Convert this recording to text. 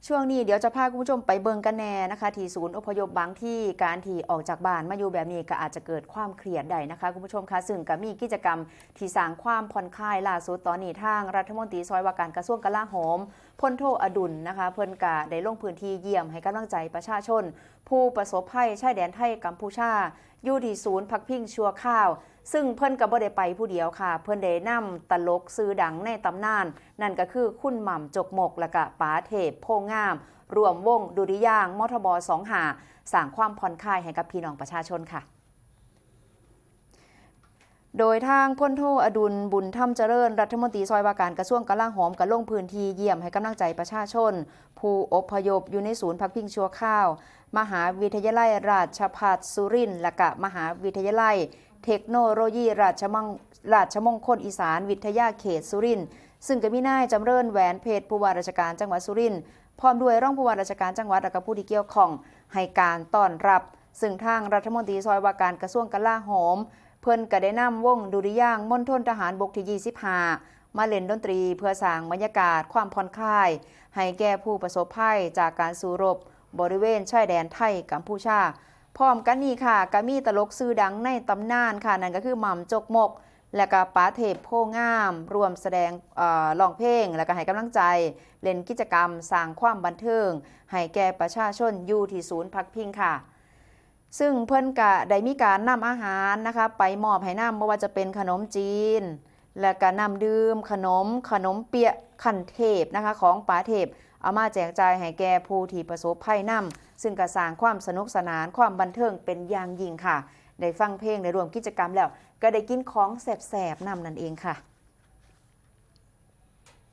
ช่วงนี้เดี๋ยวจะพาคุณผู้ชมไปเบิงกันแน่นะคะที่ศูนย์อพยพบางที่การที่ออกจากบ้านมาอยู่แบบนี้ก็อาจจะเกิดความเครียดได้นะคะคุณผู้ชมคะซึ่งก็มีกิจกรรมที่สร้างความผ่อนคลายล่าสุดตอนนี้ทางรัฐมนตรีซอยว่าการกระทรวงกลาโหมพลโทอดุลนะคะเพิ่นกะได้ลงพื้นที่เยี่ยมให้กำลังใจประชาชนผู้ประสบภัยชายแดนไทยกัมพูชาอยู่ที่ศูนย์พักพิงชั่วคราวซึ่งเพิ่นก็บ่ได้ไปผู้เดียวค่ะเพิ่นได้นำตลกซื้อดังในตำนานนั่นก็คือคุณหม่ำจกหมกและก็ป๋าเทพโพงามรวมวงดุริยางค์มทบ25สร้างความผ่อนคลายให้กับพี่น้องประชาชนค่ะโดยทางพลโทอดุลบุญธรรมเจริญรัฐมนตรีซอยว่าการกระทรวงกลาโหมก็ลงพื้นที่เยี่ยมให้กำลังใจประชาชนผู้อพยพอยู่ในศูนย์พักพิงชั่วคราวมหาวิทยาลัยราชภัฏสุรินทร์และก็มหาวิทยาลัยเทคโนโลยีราชมงคลอีสานวิทยาเขตสุรินทร์ซึ่งก็มีนายจำเริญแหวนเพชรผู้ว่าราชการจังหวัดสุรินทร์พร้อมด้วยรองผู้ว่าราชการจังหวัดและก็ผู้ที่เกี่ยวข้องให้การต้อนรับซึ่งทางรัฐมนตรีซอยว่าการกระทรวงกลาโหมเพิ่นก็ได้นำวงดุริยางค์มณฑลทหารบกที่25มาเล่นดนตรีเพื่อสร้างบรรยากาศความผ่อนคลายให้แก่ผู้ประสบภัยจากการสู้รบบริเวณชายแดนไทยกัมพูชาพร้อมกันนี้ค่ะก็มีตลกชื่อดังในตำนานค่ะนั่นก็คือหม่ำจกมกและก็ป๋าเทพโพงามรวมแสดงร้องเพลงและก็ให้กำลังใจเล่นกิจกรรมสร้างความบันเทิงให้แก่ประชาชนอยู่ที่ศูนย์พักพิงค่ะซึ่งเพิ่นกะได้มีการนำอาหารนะคะไปมอบให้นำไม่ว่าจะเป็นขนมจีนและก็นำดื่มขนมเปี๊ยะขันเทพนะคะของป๋าเทพเอามาแจกจ่ายให้แก่ผู้ที่ประสบภัยนำซึ่งก็สร้างความสนุกสนานความบันเทิงเป็นอย่างยิ่งค่ะได้ฟังเพลงได้ร่วมกิจกรรมแล้วก็ได้กินของแสบๆนำนั่นเองค่ะ